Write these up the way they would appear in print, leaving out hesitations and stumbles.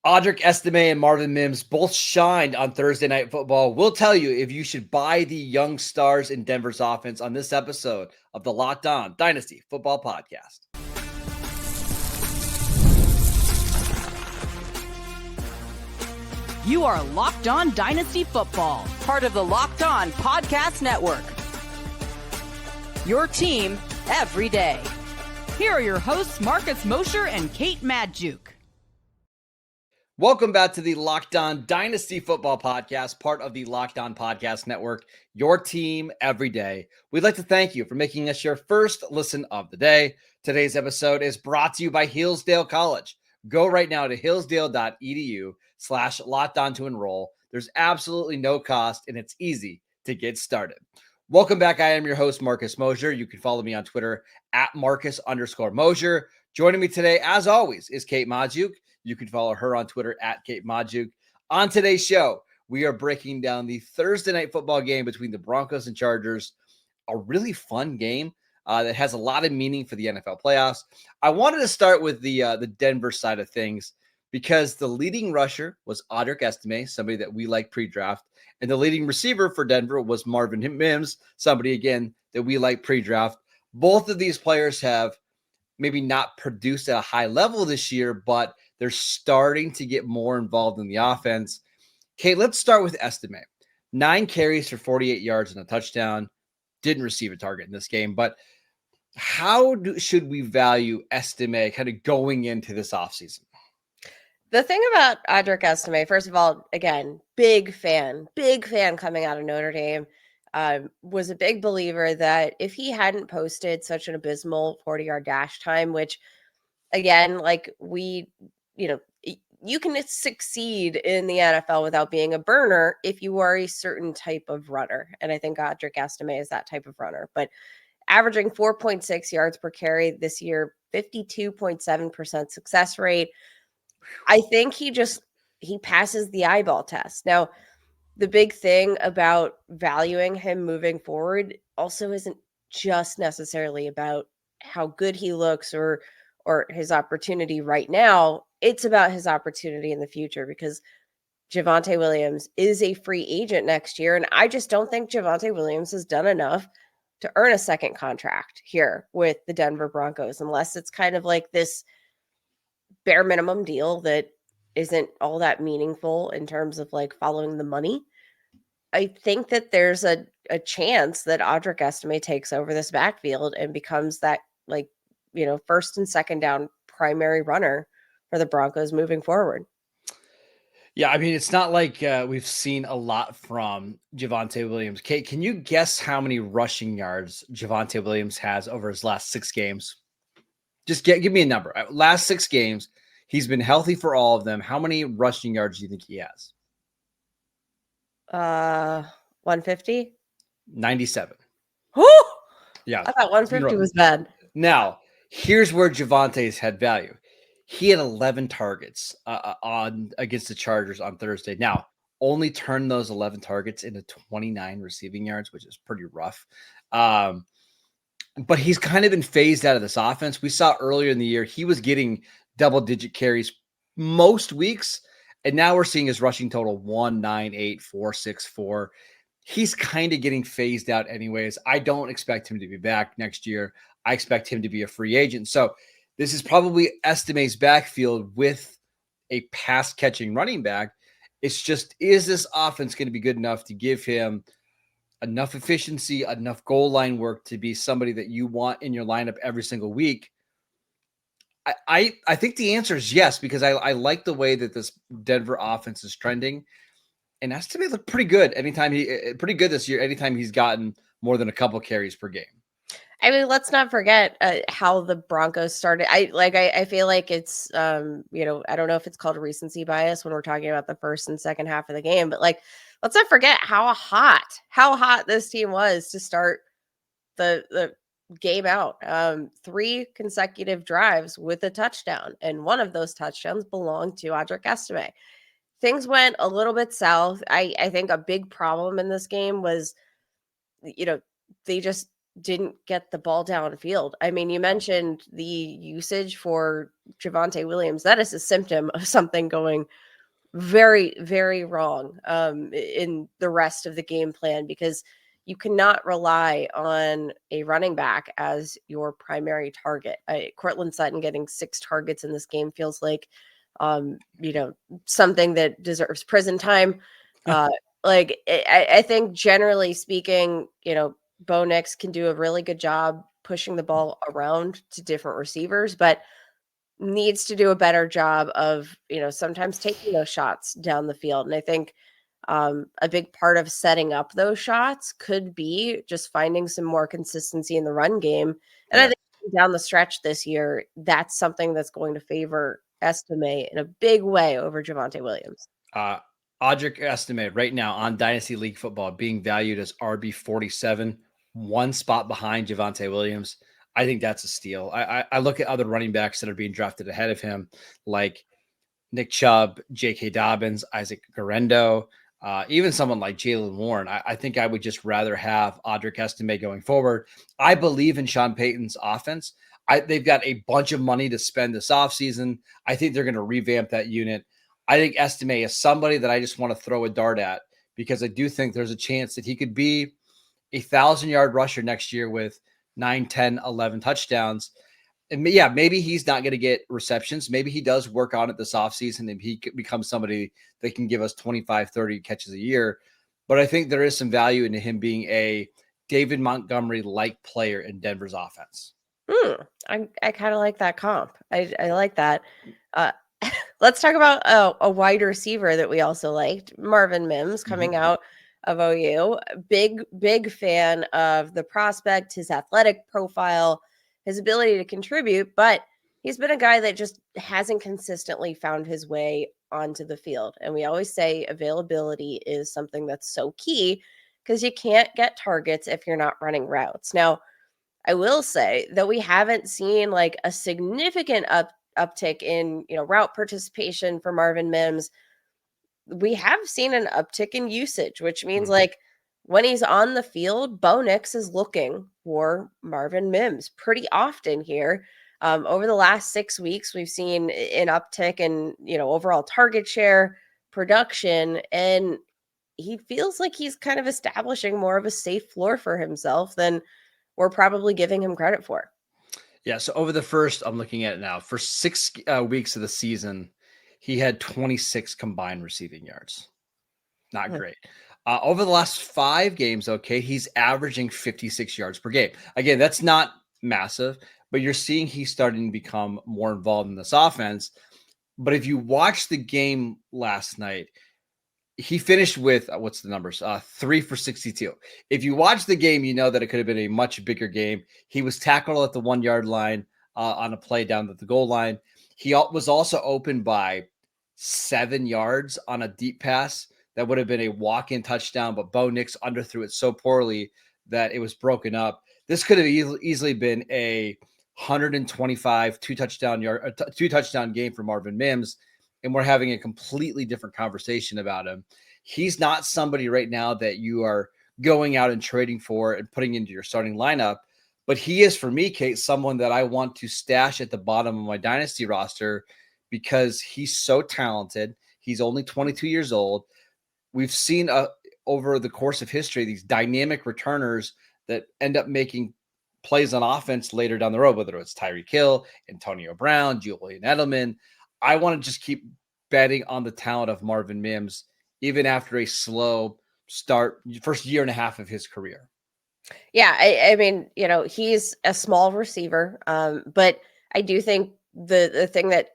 Audric Estime and Marvin Mims both shined on Thursday Night Football. We'll tell you if you should buy the young stars in Denver's offense on this episode of the Locked On Dynasty Football Podcast. You are Locked On Dynasty Football, part of the Locked On Podcast Network. Your team every day. Here are your hosts, Marcus Mosher and Kate Madjuk. Welcome back to the Locked On Dynasty Football Podcast, part of the Locked On Podcast Network, your team every day. We'd like to thank you for making us your first listen of the day. Today's episode is brought to you by Hillsdale College. Go right now to hillsdale.edu/lockedon to enroll. There's absolutely no cost, and it's easy to get started. Welcome back. I am your host, Marcus Mosher. You can follow me on Twitter at Marcus_Mosher. Joining me today, as always, is Kate Madjuk. You can follow her on Twitter at Kate Madjuk. On today's show, we are breaking down the Thursday night football game between the Broncos and Chargers. A really fun game that has a lot of meaning for the NFL playoffs. I wanted to start with the Denver side of things because the leading rusher was Audric Estime, somebody that we like pre-draft, and the leading receiver for Denver was Marvin Mims, somebody, again, that we like pre-draft. Both of these players have maybe not produced at a high level this year, but they're starting to get more involved in the offense. Kate, let's start with Estime. 9 carries for 48 yards and a touchdown. Didn't receive a target in this game, but how should we value Estime kind of going into this offseason? The thing about Audric Estime, first of all, again, big fan coming out of Notre Dame. Was a big believer that if he hadn't posted such an abysmal 40-yard dash time, which, again, like you can succeed in the NFL without being a burner if you are a certain type of runner. And I think Audric Estime is that type of runner. But averaging 4.6 yards per carry this year, 52.7% success rate. I think he passes the eyeball test. Now, the big thing about valuing him moving forward also isn't just necessarily about how good he looks or his opportunity right now. It's about his opportunity in the future because Javonte Williams is a free agent next year. And I just don't think Javonte Williams has done enough to earn a second contract here with the Denver Broncos, unless it's kind of like this bare minimum deal that isn't all that meaningful in terms of like following the money. I think that there's a chance that Audric Estime takes over this backfield and becomes that, like, first and second down primary runner for the Broncos moving forward. Yeah, I mean, it's not like we've seen a lot from Javonte Williams. Kate, can you guess how many rushing yards Javonte Williams has over his last 6 games? Just give me a number. Last 6 games, he's been healthy for all of them. How many rushing yards do you think he has? 150? 97. Whoo! Yeah. I thought 150 was bad. Now, here's where Javonte's had value. He had 11 targets against the Chargers on Thursday. Now, only turned those 11 targets into 29 receiving yards, which is pretty rough. But he's kind of been phased out of this offense. We saw earlier in the year, he was getting double-digit carries most weeks, and now we're seeing his rushing total 198,464. He's kind of getting phased out anyways. I don't expect him to be back next year. I expect him to be a free agent. So this is probably Estime's backfield with a pass-catching running back. It's just, is this offense going to be good enough to give him enough efficiency, enough goal line work to be somebody that you want in your lineup every single week? I think the answer is yes, because I like the way that this Denver offense is trending. And Estime looked pretty good pretty good this year, anytime he's gotten more than a couple carries per game. I mean, let's not forget how the Broncos started. I feel like it's, I don't know if it's called a recency bias when we're talking about the first and second half of the game, but like, let's not forget how hot this team was to start the game out. 3 consecutive drives with a touchdown, and one of those touchdowns belonged to Audric Estime. Things went a little bit south. I think a big problem in this game was, they just didn't get the ball downfield. I mean, you mentioned the usage for Javonte Williams. That is a symptom of something going very, very wrong in the rest of the game plan, because you cannot rely on a running back as your primary target. Cortland Sutton getting 6 targets in this game feels like, something that deserves prison time. I think generally speaking, Bo Nix can do a really good job pushing the ball around to different receivers, but needs to do a better job of, sometimes taking those shots down the field. And I think a big part of setting up those shots could be just finding some more consistency in the run game. And I think down the stretch this year, that's something that's going to favor Estime in a big way over Javonte Williams. Audric Estime right now on Dynasty League Football being valued as RB47, one spot behind Javonte Williams. I think that's a steal. I look at other running backs that are being drafted ahead of him, like Nick Chubb, J.K. Dobbins, Isaac Guerrero, even someone like Jalen Warren. I think I would just rather have Audric Estime going forward. I believe in Sean Payton's offense. They've got a bunch of money to spend this offseason. I think they're going to revamp that unit. I think Estime is somebody that I just want to throw a dart at, because I do think there's a chance that he could be a 1,000-yard rusher next year with 9, 10, 11 touchdowns. And maybe he's not going to get receptions. Maybe he does work on it this offseason and he becomes somebody that can give us 25, 30 catches a year. But I think there is some value into him being a David Montgomery-like player in Denver's offense. I kind of like that comp. I like that. Let's talk about a wide receiver that we also liked, Marvin Mims, coming out of OU. Big fan of the prospect, his athletic profile, his ability to contribute, but he's been a guy that just hasn't consistently found his way onto the field. And we always say availability is something that's so key, because you can't get targets if you're not running routes. Now, I will say that we haven't seen like a significant uptick in, route participation for Marvin Mims. We have seen an uptick in usage, which means like when he's on the field, Bo Nix is looking for Marvin Mims pretty often here. Over the last 6 weeks, we've seen an uptick in, overall target share, production, and he feels like he's kind of establishing more of a safe floor for himself than we're probably giving him credit for. Yeah. So over the first, I'm looking at it now, for 6 weeks of the season, he had 26 combined receiving yards. Not great. Over the last 5 games, he's averaging 56 yards per game. Again, that's not massive, but you're seeing he's starting to become more involved in this offense. But if you watch the game last night, he finished with, what's the numbers? 3 for 62. If you watch the game, you know that it could have been a much bigger game. He was tackled at the 1-yard line on a play down at the goal line. He was also open by 7 yards on a deep pass that would have been a walk-in touchdown, but Bo Nix underthrew it so poorly that it was broken up. This could have easily been a 125 two-touchdown game for Marvin Mims, and we're having a completely different conversation about him. He's not somebody right now that you are going out and trading for and putting into your starting lineup, but he is, for me, Kate, someone that I want to stash at the bottom of my dynasty roster because he's so talented. He's only 22 years old. We've seen over the course of history these dynamic returners that end up making plays on offense later down the road, whether it's Tyreek Hill, Antonio Brown, Julian Edelman. I want to just keep betting on the talent of Marvin Mims, even after a slow start, first year and a half of his career. Yeah, I mean, he's a small receiver, but I do think the thing that,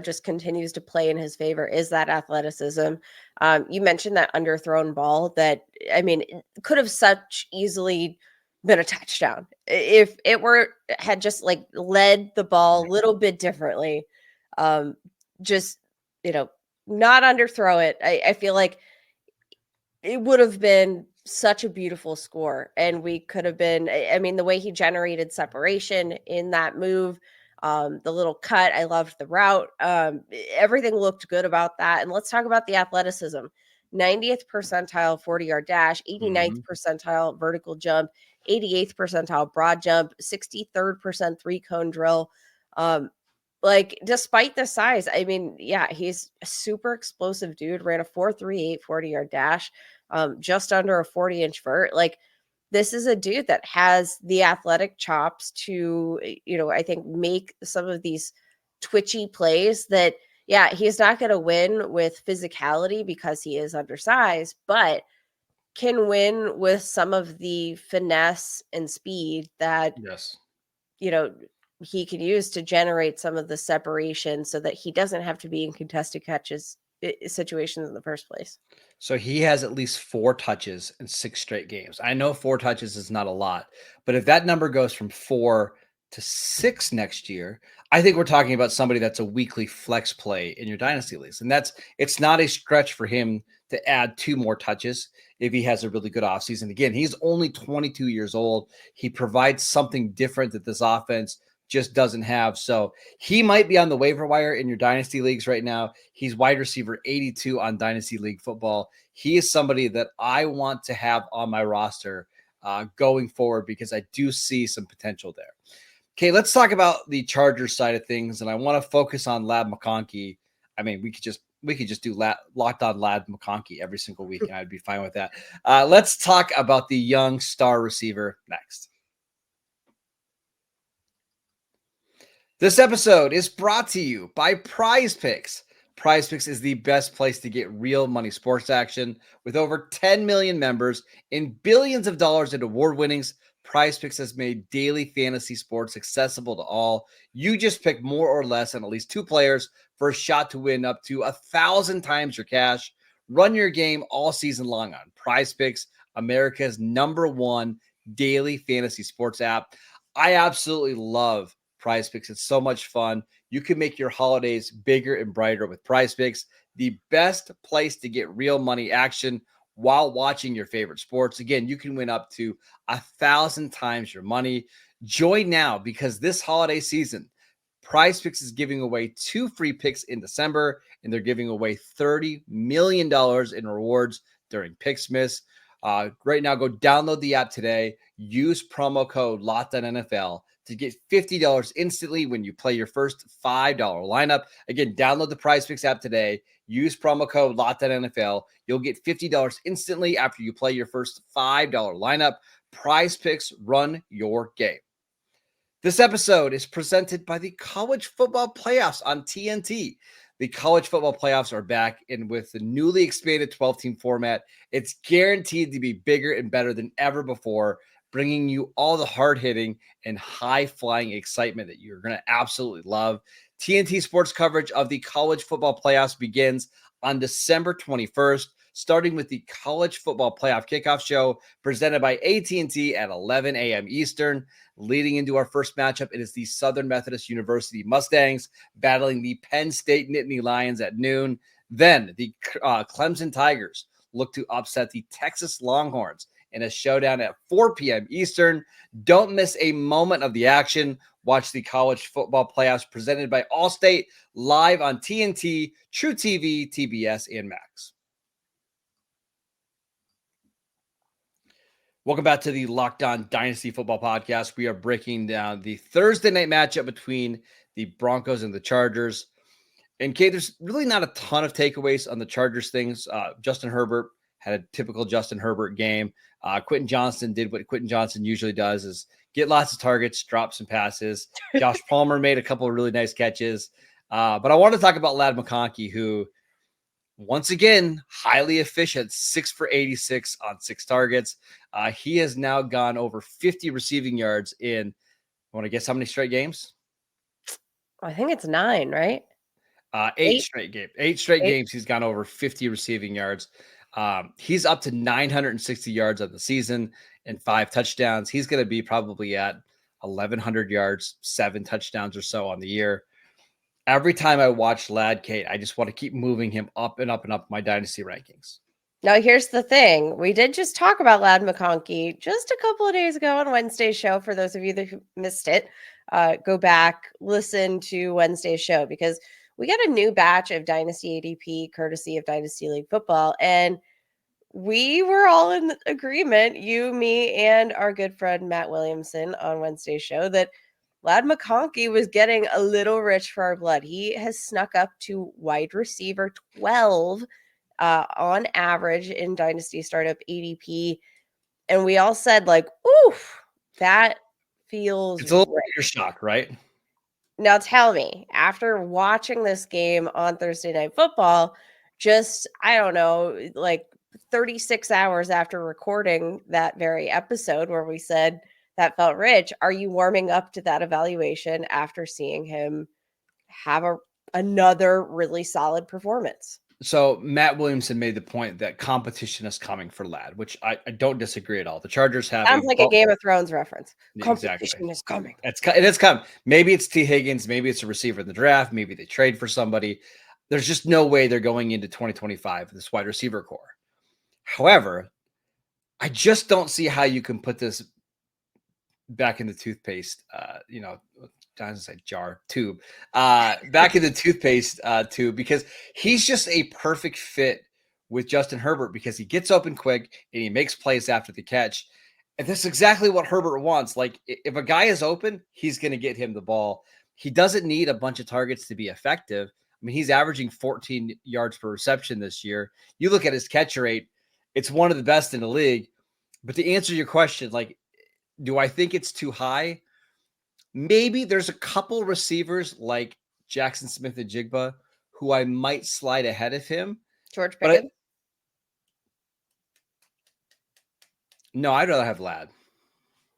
just continues to play in his favor is that athleticism. You mentioned that underthrown ball that, I mean, it could have such easily been a touchdown if it had just like led the ball a little bit differently. Just, not underthrow it. I feel like it would have been such a beautiful score, and we could have been, I mean, the way he generated separation in that move, the little cut, I loved the route. Everything looked good about that. And let's talk about the athleticism. 90th percentile 40-yard dash, 89th percentile vertical jump, 88th percentile broad jump, 63rd percent 3-cone drill. Like, despite the size, I mean, yeah, he's a super explosive dude, ran a 4.38 40-yard dash, just under a 40-inch vert. Like, this is a dude that has the athletic chops to, I think make some of these twitchy plays that, yeah, he's not going to win with physicality because he is undersized, but can win with some of the finesse and speed that, Yes. he can use to generate some of the separation so that he doesn't have to be in contested catches situations in the first place. So he has at least 4 touches in 6 straight games. I know 4 touches is not a lot, but if that number goes from 4 to 6 next year, I think we're talking about somebody that's a weekly flex play in your dynasty leagues. And it's not a stretch for him to add 2 more touches if he has a really good offseason. Again, he's only 22 years old. He provides something different that this offense just doesn't have. So he might be on the waiver wire in your dynasty leagues right now. He's wide receiver 82 on Dynasty League Football. He is somebody that I want to have on my roster going forward because I do see some potential there. Okay, let's talk about the Chargers side of things, and I want to focus on Ladd McConkey. I mean, we could just do Locked On Ladd McConkey every single week, and I'd be fine with that. Let's talk about the young star receiver next. This episode is brought to you by PrizePicks. PrizePicks is the best place to get real money sports action. With over 10 million members and billions of dollars in award winnings, PrizePicks has made daily fantasy sports accessible to all. You just pick more or less on at least 2 players for a shot to win up to 1,000 times your cash. Run your game all season long on PrizePicks, America's #1 daily fantasy sports app. I absolutely love PrizePicks. It's so much fun. You can make your holidays bigger and brighter with PrizePicks, the best place to get real money action while watching your favorite sports. Again, you can win up to 1,000 times your money. Join now because this holiday season, PrizePicks is giving away 2 free picks in December, and they're giving away $30 million in rewards during Picksmas. Right now, go download the app today. Use promo code LOCKEDONNFL to get $50 instantly when you play your first $5 lineup. Again, download the PrizePicks app today. Use promo code LOCKEDONNFL. You'll get $50 instantly after you play your first $5 lineup. PrizePicks, run your game. This episode is presented by the College Football Playoffs on TNT. The College Football Playoffs are back, and with the newly expanded 12-team format, it's guaranteed to be bigger and better than ever before, bringing you all the hard-hitting and high-flying excitement that you're going to absolutely love. TNT Sports coverage of the College Football Playoffs begins on December 21st, starting with the College Football Playoff Kickoff Show presented by AT&T at 11 a.m. Eastern. Leading into our first matchup, it is the Southern Methodist University Mustangs battling the Penn State Nittany Lions at noon. Then the Clemson Tigers look to upset the Texas Longhorns in a showdown at 4 p.m. Eastern. Don't miss a moment of the action. Watch the College Football Playoffs presented by Allstate live on TNT, True TV, TBS, and Max. Welcome back to the Locked On Dynasty Football Podcast. We are breaking down the Thursday night matchup between the Broncos and the Chargers. And Kate, there's really not a ton of takeaways on the Chargers things. Justin Herbert had a typical Justin Herbert game. Quentin Johnston did what Quentin Johnston usually does, is get lots of targets, drop some passes. Josh Palmer made a couple of really nice catches. But I want to talk about Ladd McConkey, who, once again, highly efficient, 6 for 86 on 6 targets. He has now gone over 50 receiving yards in, I want to guess how many straight games? I think it's 9, right? 8 straight games. 8 straight games he's gone over 50 receiving yards. He's up to 960 yards on the season and 5 touchdowns. He's going to be probably at 1,100 yards, 7 touchdowns or so on the year. Every time I watch Ladd, Kate, I just want to keep moving him up and up and up my dynasty rankings. Now, here's the thing. We did just talk about Ladd McConkey just a couple of days ago on Wednesday's show. For those of you that missed it, go back, listen to Wednesday's show, because we got a new batch of Dynasty ADP courtesy of Dynasty League Football. And we were all in agreement, you, me, and our good friend Matt Williamson on Wednesday's show, that Ladd McConkey was getting a little rich for our blood. He has snuck up to wide receiver 12 on average in Dynasty startup ADP. And we all said, like, oof, that feels It's a little right. shock, right? Now tell me, after watching this game on Thursday Night Football, just, I don't know, like 36 hours after recording that very episode where we said that felt rich, are you warming up to that evaluation after seeing him have another really solid performance? So Matt Williamson made the point that competition is coming for Ladd, which I don't disagree at all. The Chargers have Sounds like a Game of Thrones reference. Exactly. Competition is coming. It is coming. Maybe it's T. Higgins. Maybe it's a receiver in the draft. Maybe they trade for somebody. There's just no way they're going into 2025 with this wide receiver core. However, I just don't see how you can put this back in the toothpaste, I was say jar tube, back in the toothpaste tube, because he's just a perfect fit with Justin Herbert because he gets open quick and he makes plays after the catch. And that's exactly what Herbert wants. Like, if a guy is open, he's going to get him the ball. He doesn't need a bunch of targets to be effective. I mean, he's averaging 14 yards per reception this year. You look at his catch rate, it's one of the best in the league. But to answer your question, like, do I think it's too high? Maybe. There's a couple receivers like Jackson Smith and Jigba who I might slide ahead of him. George Pickens? No, I'd rather have Ladd.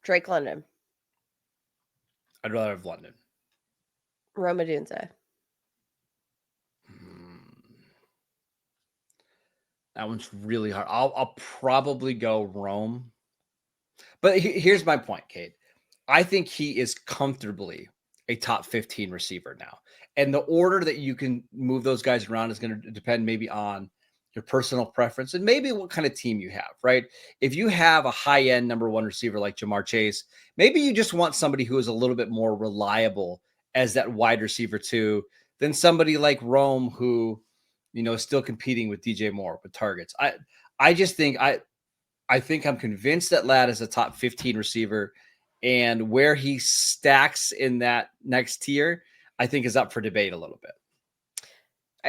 Drake London? I'd rather have London. Rome Odunze? That one's really hard. I'll probably go Rome. But here's my point, Kate. I think he is comfortably a top 15 receiver now. And the order that you can move those guys around is going to depend maybe on your personal preference and maybe what kind of team you have, right? If you have a high-end number one receiver like Jamar Chase, maybe you just want somebody who is a little bit more reliable as that wide receiver too than somebody like Rome who, is still competing with DJ Moore with targets. I just think I think I'm convinced that Ladd is a top 15 receiver, and where he stacks in that next tier, I think is up for debate a little bit.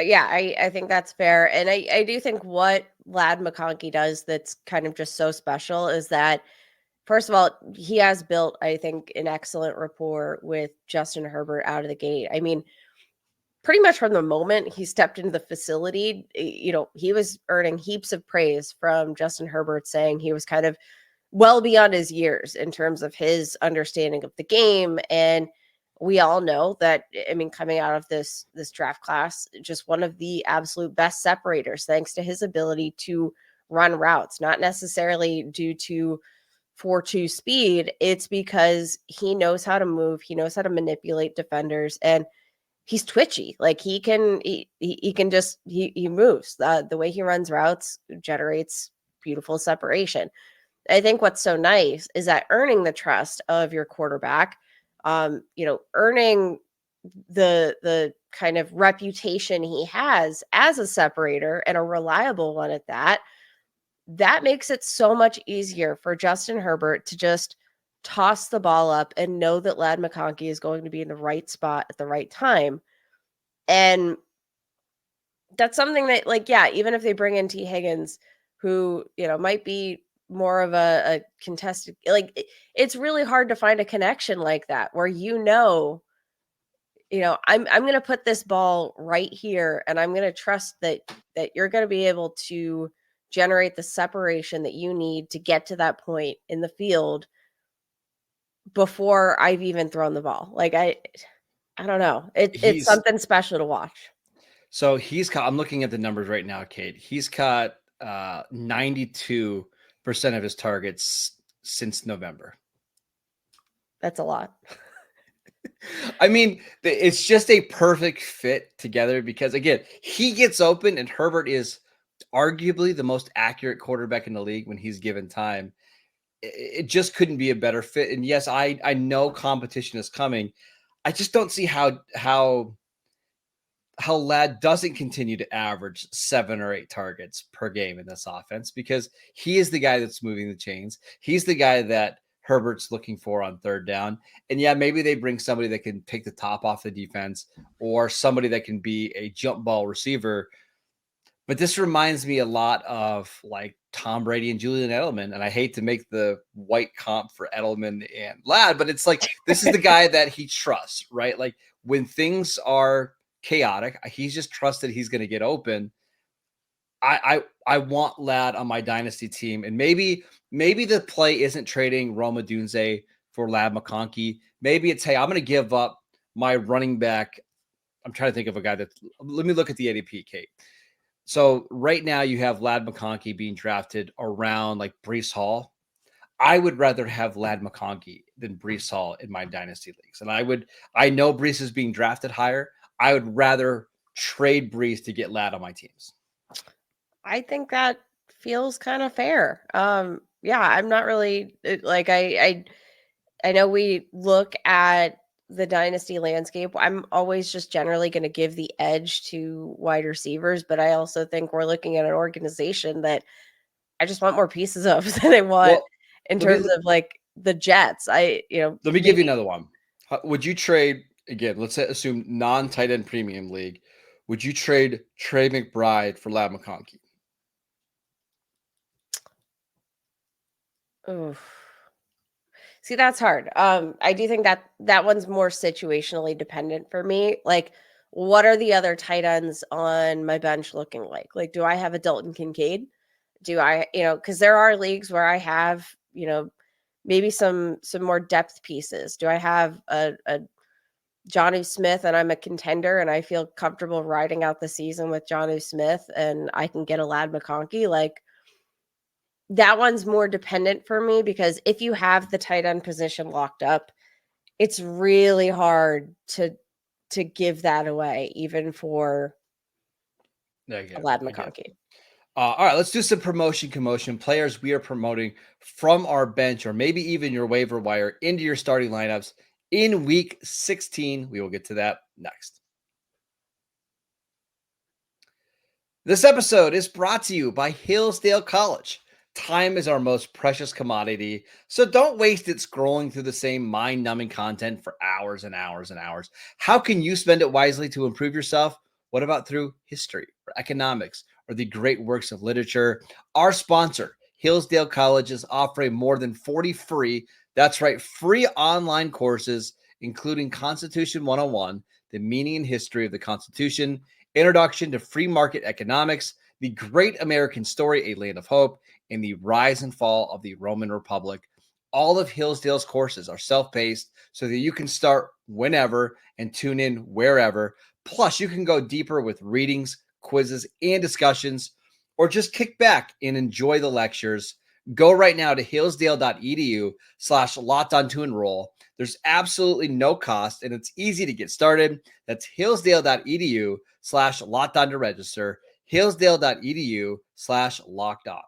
Yeah, I think that's fair. And I do think what Ladd McConkey does that's kind of just so special is that, first of all, he has built, I think, an excellent rapport with Justin Herbert out of the gate. I mean, pretty much from the moment he stepped into the facility, he was earning heaps of praise from Justin Herbert, saying he was kind of well beyond his years in terms of his understanding of the game. And we all know that, I mean, coming out of this draft class, just one of the absolute best separators, thanks to his ability to run routes, not necessarily due to 4.2 speed. It's because he knows how to move. He knows how to manipulate defenders, and he's twitchy. Like he moves. The way he runs routes generates beautiful separation. I think what's so nice is that earning the trust of your quarterback, earning the kind of reputation he has as a separator and a reliable one at that makes it so much easier for Justin Herbert to just toss the ball up and know that Ladd McConkey is going to be in the right spot at the right time. And that's something that, like, yeah, even if they bring in T. Higgins, who, might be more of a contested, like, it's really hard to find a connection like that where, I'm going to put this ball right here and I'm going to trust that you're going to be able to generate the separation that you need to get to that point in the field before I've even thrown the ball. Like, I don't know. It's something special to watch. So I'm looking at the numbers right now, Kate. He's caught 92% of his targets since November. That's a lot. I mean, it's just a perfect fit together because, again, he gets open and Herbert is arguably the most accurate quarterback in the league when he's given time. It just couldn't be a better fit. And yes, I know competition is coming. I just don't see how how Ladd doesn't continue to average 7 or 8 targets per game in this offense, because he is the guy that's moving the chains. He's the guy that Herbert's looking for on third down. And yeah, maybe they bring somebody that can take the top off the defense, or somebody that can be a jump ball receiver. But this reminds me a lot of like Tom Brady and Julian Edelman. And I hate to make the white comp for Edelman and Ladd, but it's like, this is the guy that he trusts, right? Like when things are chaotic, he's just trusted he's going to get open. I want Ladd on my dynasty team. And maybe the play isn't trading Rome Odunze for Ladd McConkey. Maybe it's, hey, I'm going to give up my running back. I'm trying to think of a guy that, let me look at the ADP, Kate. So right now you have Ladd McConkey being drafted around like Breece Hall. I would rather have Ladd McConkey than Breece Hall in my dynasty leagues. And I know Breece is being drafted higher. I would rather trade Breece to get Ladd on my teams. I think that feels kind of fair. Yeah, I'm not really like, I know we look at the dynasty landscape. I'm always just generally going to give the edge to wide receivers, but I also think we're looking at an organization that I just want more pieces of than I want in terms of like the Jets. Let me give you another one. Would you trade, again, let's assume non-tight end premium league, would you trade Trey McBride for Ladd McConkey? Oof. See, that's hard. I do think that one's more situationally dependent for me. Like, what are the other tight ends on my bench looking like? Like, do I have a Dalton Kincaid? Do I, because there are leagues where I have, maybe some more depth pieces. Do I have a Jonnu Smith and I'm a contender and I feel comfortable riding out the season with Jonnu Smith and I can get a Ladd McConkey? Like, that one's more dependent for me, because if you have the tight end position locked up, it's really hard to give that away, even for Ladd McConkey. All right, let's do some commotion. Players we are promoting from our bench, or maybe even your waiver wire, into your starting lineups in week 16. We will get to that next. This episode is brought to you by Hillsdale College. Time is our most precious commodity, so don't waste it scrolling through the same mind-numbing content for hours and hours and hours. How can you spend it wisely to improve yourself? What about through history or economics or the great works of literature? Our sponsor, Hillsdale College, is offering more than 40 free, that's right, free online courses, including Constitution 101, the meaning and history of the Constitution, Introduction to Free Market Economics, The Great American Story, A Land of Hope, and the rise and fall of the Roman Republic. All of Hillsdale's courses are self-paced so that you can start whenever and tune in wherever. Plus, you can go deeper with readings, quizzes, and discussions, or just kick back and enjoy the lectures. Go right now to hillsdale.edu/lockedon to enroll. There's absolutely no cost, and it's easy to get started. That's hillsdale.edu/lockedon to register. hillsdale.edu/lockedon.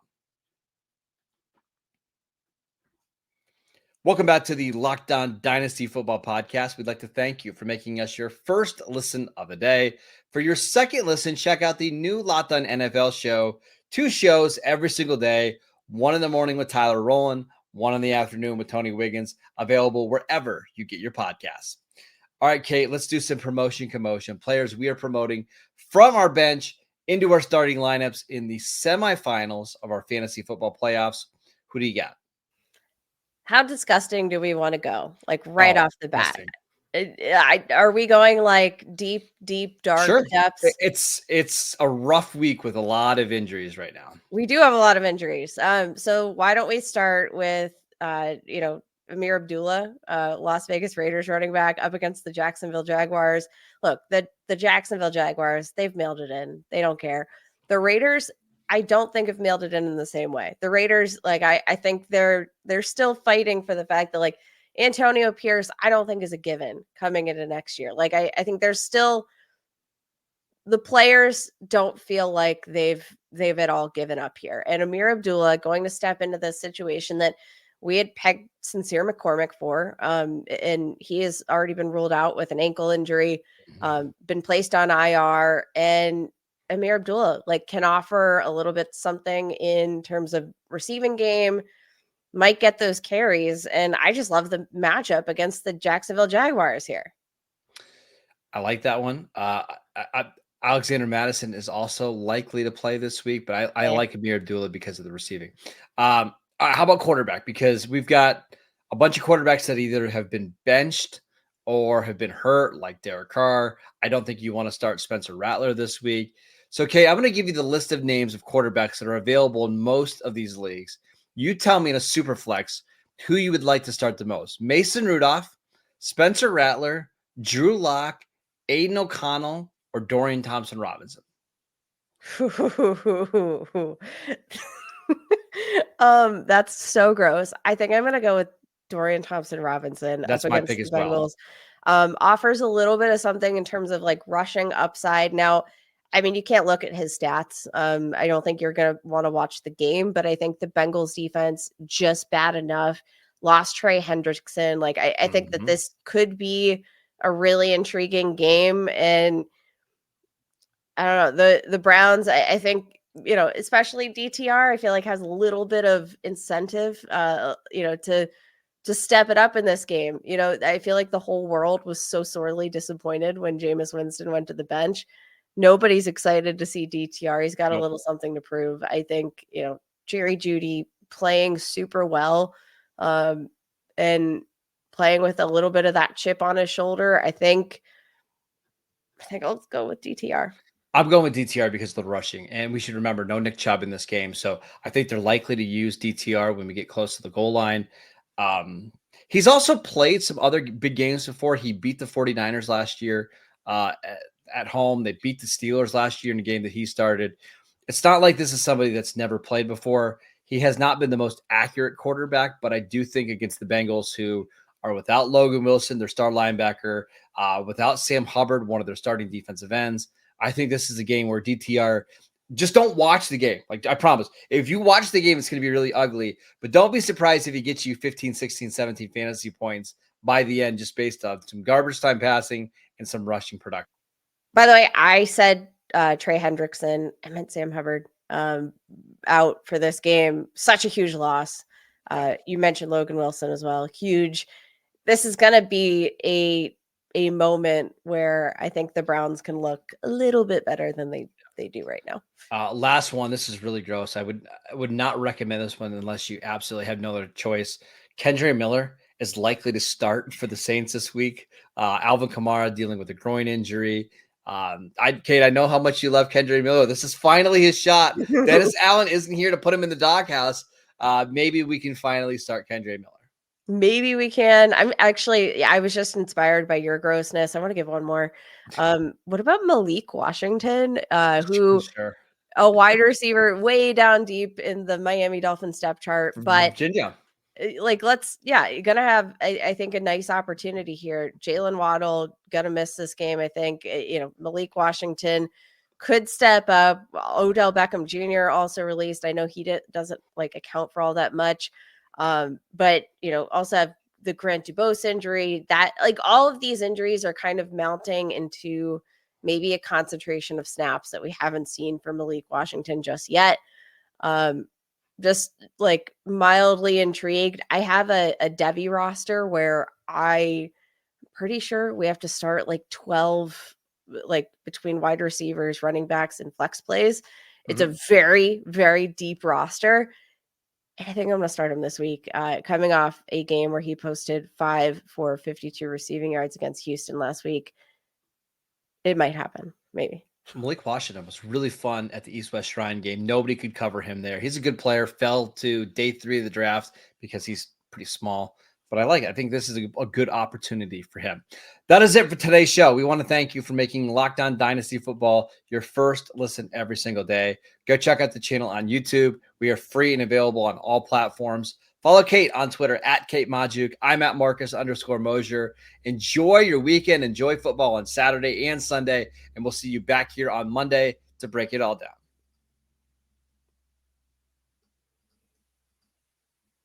Welcome back to the Locked On Dynasty Football Podcast. We'd like to thank you for making us your first listen of the day. For your second listen, check out the new Locked On NFL show. 2 shows every single day. 1 in the morning with Tyler Rowland, 1 in the afternoon with Tony Wiggins, available wherever you get your podcasts. All right, Kate, let's do some commotion. Players we are promoting from our bench into our starting lineups in the semifinals of our fantasy football playoffs. Who do you got? How disgusting do we want to go? Like right off the bat. Are we going like deep, dark depths? It's a rough week with a lot of injuries right now. We do have a lot of injuries. So why don't we start with Amir Abdullah, Las Vegas Raiders running back, up against the Jacksonville Jaguars. Look, the Jacksonville Jaguars, they've mailed it in. They don't care. The Raiders, I don't think have mailed it in the same way. The Raiders, like I think they're still fighting for the fact that like Antonio Pierce, I don't think is a given coming into next year. Like I think there's still, the players don't feel like they've at all given up here. And Amir Abdullah going to step into this situation that we had pegged Sincere McCormick for, and he has already been ruled out with an ankle injury. been placed on IR, and Amir Abdullah can offer a little bit something in terms of receiving game, might get those carries. And I just love the matchup against the Jacksonville Jaguars here. I like that one. Alexander Madison is also likely to play this week, but I like Amir Abdullah because of the receiving. How about quarterback? Because we've got a bunch of quarterbacks that either have been benched or have been hurt, like Derek Carr. I don't think you want to start Spencer Rattler this week. So, Kate, I'm going to give you the list of names of quarterbacks that are available in most of these leagues. You tell me in a super flex who you would like to start the most. Mason Rudolph, Spencer Rattler, Drew Lock, Aiden O'Connell, or Dorian Thompson-Robinson? That's so gross. I think I'm going to go with Dorian Thompson-Robinson. That's my pick as well. Offers a little bit of something in terms of rushing upside. Now, I mean, you can't look at his stats. I don't think you're going to want to watch the game, but I think the Bengals defense just bad enough. Lost Trey Hendrickson. I think that this could be a really intriguing game. And I don't know, the Browns, I think, especially DTR, I feel like has a little bit of incentive, to step it up in this game. I feel like the whole world was so sorely disappointed when Jameis Winston went to the bench. Nobody's excited to see DTR. He's got a little something to prove. I think, Jerry Jeudy playing super well, and playing with a little bit of that chip on his shoulder. I think I'll go with DTR. I'm going with DTR because of the rushing. And we should remember, no Nick Chubb in this game. So I think they're likely to use DTR when we get close to the goal line. He's also played some other big games before. He beat the 49ers last year at home. They beat the Steelers last year in a game that he started. It's not like this is somebody that's never played before. He has not been the most accurate quarterback, but I do think against the Bengals, who are without Logan Wilson, their star linebacker, without Sam Hubbard, one of their starting defensive ends, I think this is a game where DTR, just don't watch the game. I promise, if you watch the game, it's going to be really ugly, but don't be surprised if he gets you 15, 16, 17 fantasy points by the end, just based on some garbage time passing and some rushing production. By the way, I said Trey Hendrickson. I meant Sam Hubbard out for this game. Such a huge loss. You mentioned Logan Wilson as well. Huge. This is going to be a moment where I think the Browns can look a little bit better than they do right now. Last one. This is really gross. I would not recommend this one unless you absolutely have no other choice. Kendre Miller is likely to start for the Saints this week. Alvin Kamara dealing with a groin injury. Kate, I know how much you love Kendre Miller. This is finally his shot. Dennis Allen isn't here to put him in the doghouse. Maybe we can finally start Kendre Miller. Maybe we can. I was just inspired by your grossness. I want to give one more. What about Malik Washington, who a wide receiver way down deep in the Miami Dolphins depth chart, but Virginia. You're gonna have, I think, a nice opportunity here. Jalen Waddle gonna miss this game. I think, Malik Washington could step up. Odell Beckham Jr. also released. I know he doesn't account for all that much. But also have the Grant Dubose injury. That all of these injuries are kind of mounting into maybe a concentration of snaps that we haven't seen from Malik Washington just yet. Just mildly intrigued. I have a Debbie roster where I'm pretty sure we have to start 12 between wide receivers, running backs, and flex plays. It's a very, very deep roster. I think I'm going to start him this week, coming off a game where he posted 5 for 52 receiving yards against Houston last week. It might happen, maybe. Malik Washington was really fun at the East-West Shrine game. Nobody could cover him there. He's a good player, fell to day 3 of the draft because he's pretty small. But I like it. I think this is a good opportunity for him. That is it for today's show. We want to thank you for making Locked On Dynasty Football your first listen every single day. Go check out the channel on YouTube. We are free and available on all platforms. Follow Kate on Twitter at Kate Majuk. I'm at Marcus_Mosier. Enjoy your weekend. Enjoy football on Saturday and Sunday. And we'll see you back here on Monday to break it all down.